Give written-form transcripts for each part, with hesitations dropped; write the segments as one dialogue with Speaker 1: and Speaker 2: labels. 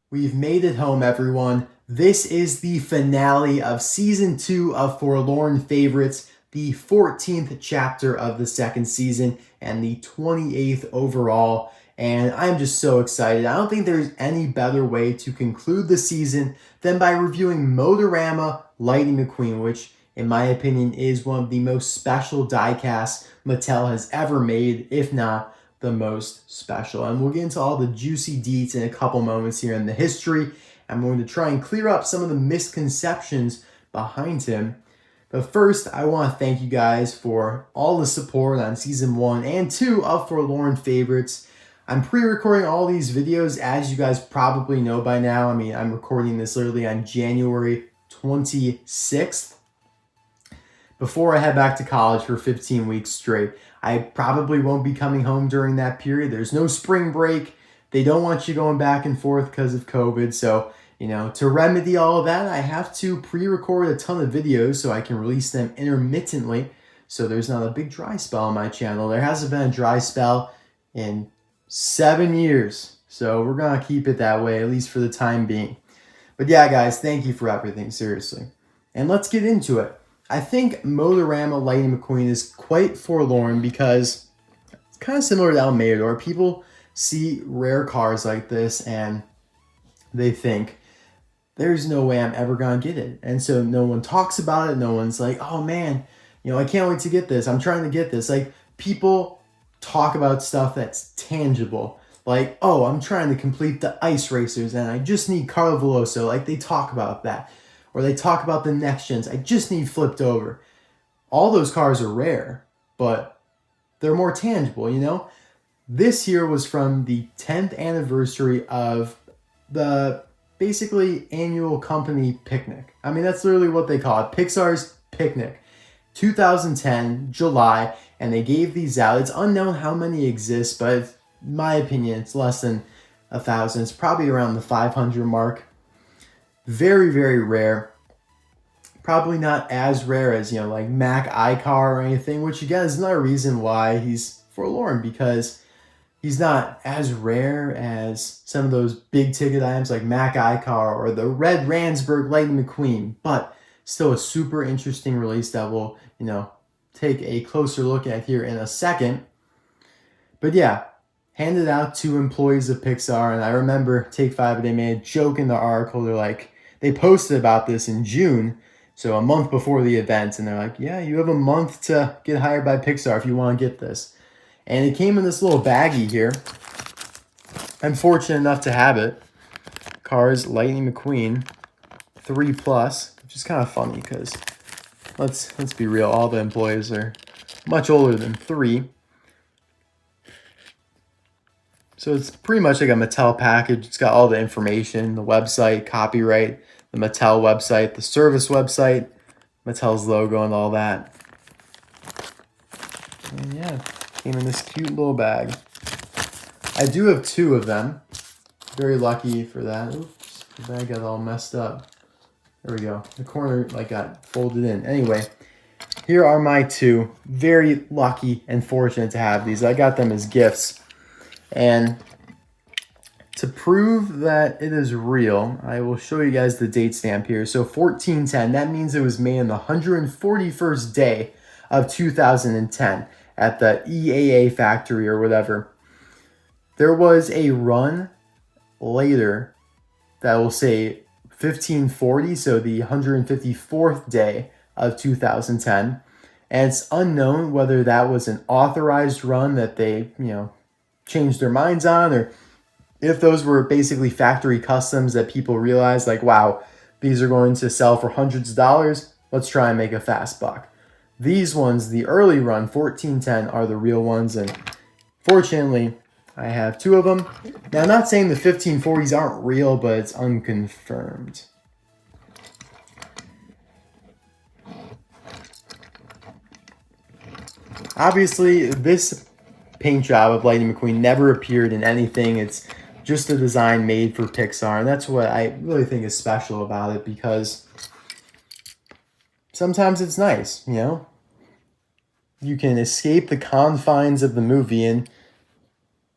Speaker 1: We've made it home, everyone. This is the finale of Season 2 of Forlorn Favorites, the 14th chapter of the second season, and the 28th overall. And I'm just so excited. I don't think there's any better way to conclude the season than by reviewing Motorama Lightning McQueen, which, in my opinion, is one of the most special diecasts Mattel has ever made, if not the most special. And we'll get into all the juicy deets in a couple moments here in the history. I'm going to try and clear up some of the misconceptions behind him. But first, I want to thank you guys for all the support on Season 1 and 2 of Forlorn Favorites. I'm pre-recording all these videos, as you guys probably know by now. I mean, I'm recording this literally on January 26th. Before I head back to college for 15 weeks straight. I probably won't be coming home during that period. There's no spring break. They don't want you going back and forth because of COVID. So, to remedy all of that, I have to pre-record a ton of videos so I can release them intermittently. So there's not a big dry spell on my channel. There hasn't been a dry spell in 7 years. So we're going to keep it that way, at least for the time being. But yeah, guys, thank you for everything, seriously. And let's get into it. I think Motorama Lightning McQueen is quite forlorn because it's kind of similar to Almeidor. People see rare cars like this and they think, there's no way I'm ever going to get it. And so no one talks about it. No one's like, oh man, I can't wait to get this. I'm trying to get this. Like, people talk about stuff that's tangible. Like, oh, I'm trying to complete the ice racers and I just need Carlo Veloso. Like, they talk about that. Or they talk about the next gens. I just need flipped over. All those cars are rare, but they're more tangible, This here was from the 10th anniversary of the basically annual company picnic. I mean, that's literally what they call it. Pixar's picnic. 2010, July, and they gave these out. It's unknown how many exist, but in my opinion, it's less than 1,000. It's probably around the 500 mark. Very, very rare. Probably not as rare as, like Mac iCar or anything, which again is another reason why he's forlorn, because he's not as rare as some of those big ticket items like Mac iCar or the Red Ransburg Lightning McQueen, but still a super interesting release that we'll, take a closer look at here in a second. But yeah, handed out to employees of Pixar, and I remember Take 5, they made a joke in the article. They're like, they posted about this in June, so a month before the event, and they're like, yeah, you have a month to get hired by Pixar if you want to get this. And it came in this little baggie here. I'm fortunate enough to have it. Cars Lightning McQueen 3+, which is kind of funny because let's be real, all the employees are much older than 3. So it's pretty much like a Mattel package. It's got all the information, the website, copyright, the Mattel website, the service website, Mattel's logo and all that. And yeah, came in this cute little bag. I do have 2 of them. Very lucky for that. Oops, the bag got all messed up. There we go. The corner got folded in. Anyway, here are my 2. Very lucky and fortunate to have these. I got them as gifts. And to prove that it is real, I will show you guys the date stamp here. So 1410, that means it was made on the 141st day of 2010 at the EAA factory or whatever. There was a run later that will say 1540, so the 154th day of 2010. And it's unknown whether that was an authorized run that they, changed their minds on, or if those were basically factory customs that people realized, like, wow, these are going to sell for hundreds of dollars. Let's try and make a fast buck. These ones, the early run, 1410, are the real ones, and fortunately, I have 2 of them. Now, I'm not saying the 1540s aren't real, but it's unconfirmed. Obviously, this paint job of Lightning McQueen never appeared in anything. It's just a design made for Pixar, and that's what I really think is special about it, because sometimes it's nice, You can escape the confines of the movie and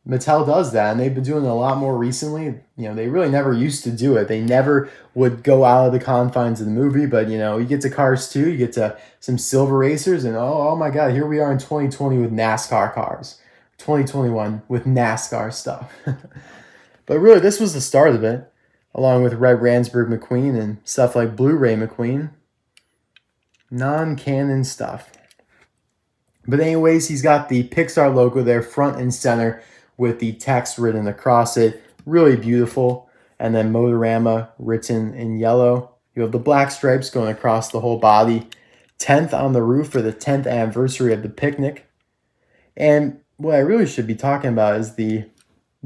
Speaker 1: Mattel does that, and they've been doing it a lot more recently. You know, they really never used to do it. They never would go out of the confines of the movie, but you know, you get to Cars 2, you get to some silver racers, and oh my God, here we are in 2020 with NASCAR cars. 2021 with NASCAR stuff. But really, this was the start of it, along with Red Ransburg McQueen and stuff like Blu-ray McQueen. Non-canon stuff. But anyways, he's got the Pixar logo there front and center with the text written across it. Really beautiful. And then Motorama written in yellow. You have the black stripes going across the whole body. 10th on the roof for the 10th anniversary of the picnic. And what I really should be talking about is the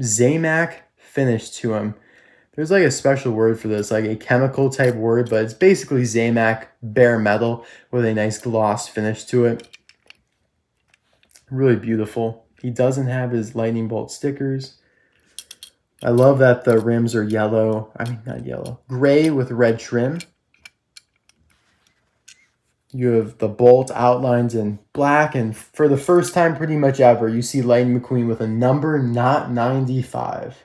Speaker 1: Zamac finish to him. There's like a special word for this, like a chemical type word, but it's basically Zamac bare metal with a nice gloss finish to it. Really beautiful. He doesn't have his lightning bolt stickers. I love that the rims are yellow. I mean, not yellow. Gray with red trim. You have the bolt outlines in black. And for the first time pretty much ever, you see Lightning McQueen with a number not 95.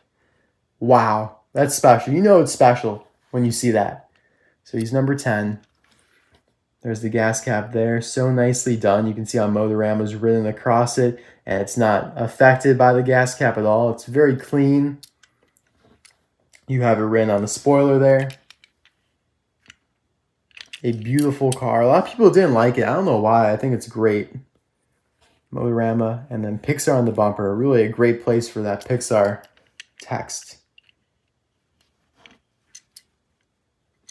Speaker 1: Wow. That's special. You know it's special when you see that. So he's number 10. There's the gas cap there. So nicely done. You can see how Motorama's written across it, and it's not affected by the gas cap at all. It's very clean. You have it written on the spoiler there. A beautiful car. A lot of people didn't like it. I don't know why. I think it's great. Motorama and then Pixar on the bumper. Really a great place for that Pixar text.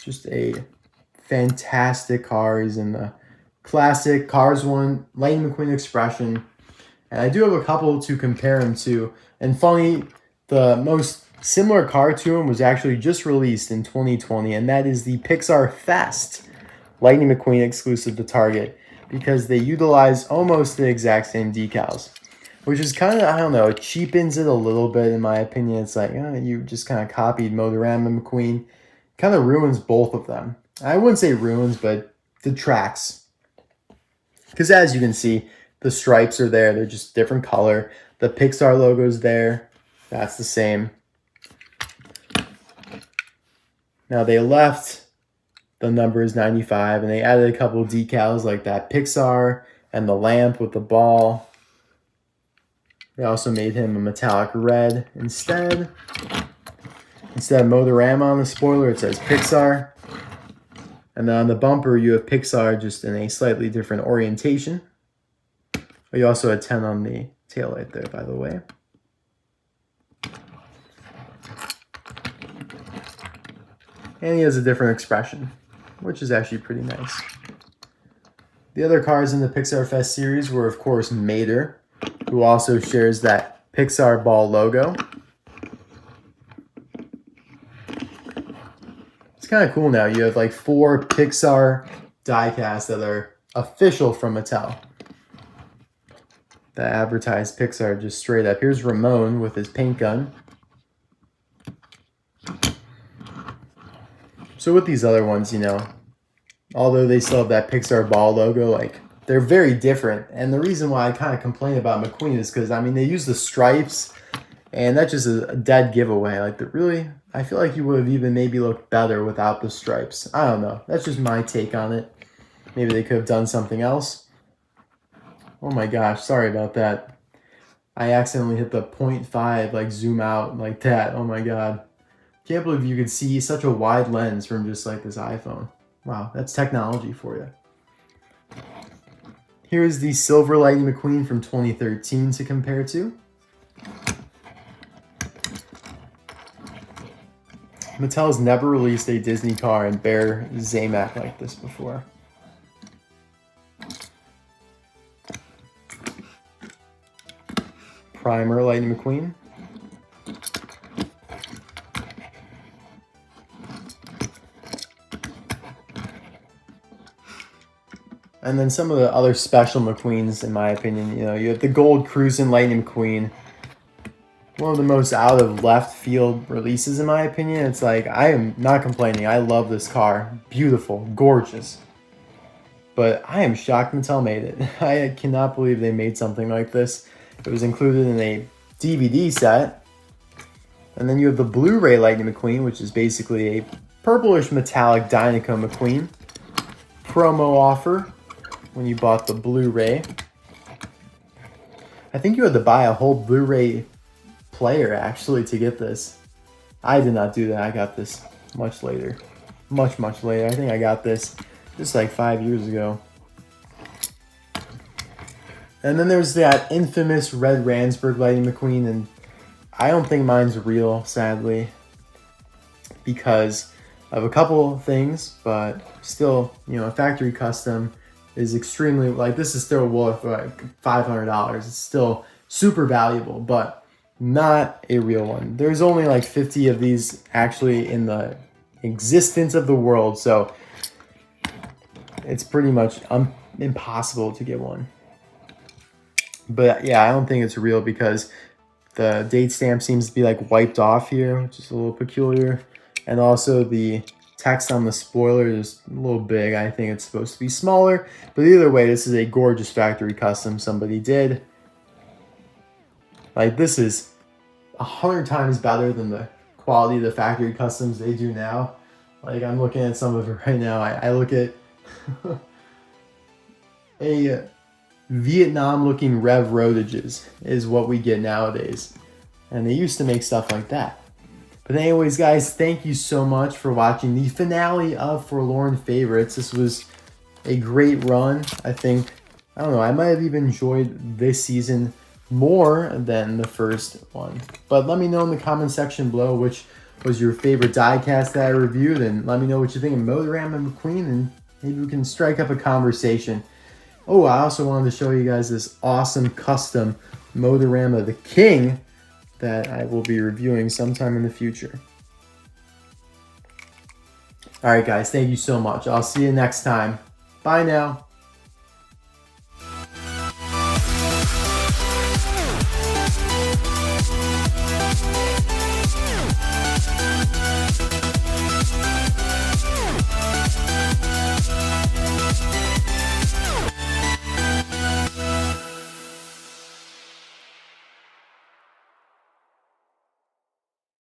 Speaker 1: Just a fantastic car. He's in the classic Cars 1 Lightning McQueen expression. And I do have a couple to compare him to. And funny, the most similar car to him was actually just released in 2020, and that is the Pixar Fest Lightning McQueen exclusive to Target, because they utilize almost the exact same decals, which is kind of, I don't know, it cheapens it a little bit in my opinion. It's like, you just kind of copied Motorama McQueen. Kind of ruins both of them. I wouldn't say ruins, but detracts. Because as you can see, the stripes are there. They're just different color. The Pixar logo's there. That's the same. Now they left the numbers 95 and they added a couple of decals like that Pixar and the lamp with the ball. They also made him a metallic red instead. Instead of Motorama on the spoiler, it says Pixar. And then on the bumper, you have Pixar just in a slightly different orientation. You also had 10 on the taillight there, by the way. And he has a different expression, which is actually pretty nice. The other cars in the Pixar Fest series were, of course, Mater, who also shares that Pixar ball logo. It's kind of cool now. You have like 4 Pixar diecasts that are official from Mattel that advertise Pixar just straight up. Here's Ramon with his paint gun. So with these other ones, although they still have that Pixar ball logo, like, they're very different. And the reason why I kind of complain about McQueen is because, they use the stripes, and that's just a dead giveaway. Like, I feel like you would have even maybe looked better without the stripes. I don't know. That's just my take on it. Maybe they could have done something else. Oh my gosh, sorry about that. I accidentally hit the 0.5, like, zoom out like that. Oh my god. Can't believe you could see such a wide lens from just like this iPhone. Wow, that's technology for you. Here's the Silver Lightning McQueen from 2013 to compare to. Mattel's never released a Disney car in bare Zamac like this before. Primer Lightning McQueen. And then some of the other special McQueens, in my opinion, you have the Gold Cruisin' Lightning McQueen. One of the most out of left field releases, in my opinion. It's like, I am not complaining. I love this car. Beautiful, gorgeous. But I am shocked Mattel made it. I cannot believe they made something like this. It was included in a DVD set. And then you have the Blu-ray Lightning McQueen, which is basically a purplish metallic Dynaco McQueen. Promo offer when you bought the Blu-ray. I think you had to buy a whole Blu-ray player actually to get this. I did not do that. I got this much later. Much later. I think I got this just like 5 years ago. And then there's that infamous Red Ransburg Lightning McQueen, and I don't think mine's real, sadly, because of a couple things, but still, you know, a factory custom is extremely, like, this is still worth like $500. It's still super valuable, but not a real one. There's only like 50 of these actually in the existence of the world, so it's pretty much impossible to get one. But yeah, I don't think it's real because the date stamp seems to be like wiped off here, which is a little peculiar. And also the text on the spoiler is a little big. I think it's supposed to be smaller. But either way, this is a gorgeous factory custom somebody did. Like, this is 100 times better than the quality of the factory customs they do now. Like, I'm looking at some of it right now. I look at a Vietnam-looking Rev Rotages is what we get nowadays. And they used to make stuff like that. But anyways, guys, thank you so much for watching the finale of Forlorn Favorites. This was a great run. I think, I don't know, I might have even enjoyed this season more than the first one. But let me know in the comment section below which was your favorite diecast that I reviewed, and let me know what you think of Motorama McQueen, and maybe we can strike up a conversation. Oh, I also wanted to show you guys this awesome custom Motorama the King that I will be reviewing sometime in the future. All right, guys, thank you so much. I'll see you next time. Bye now.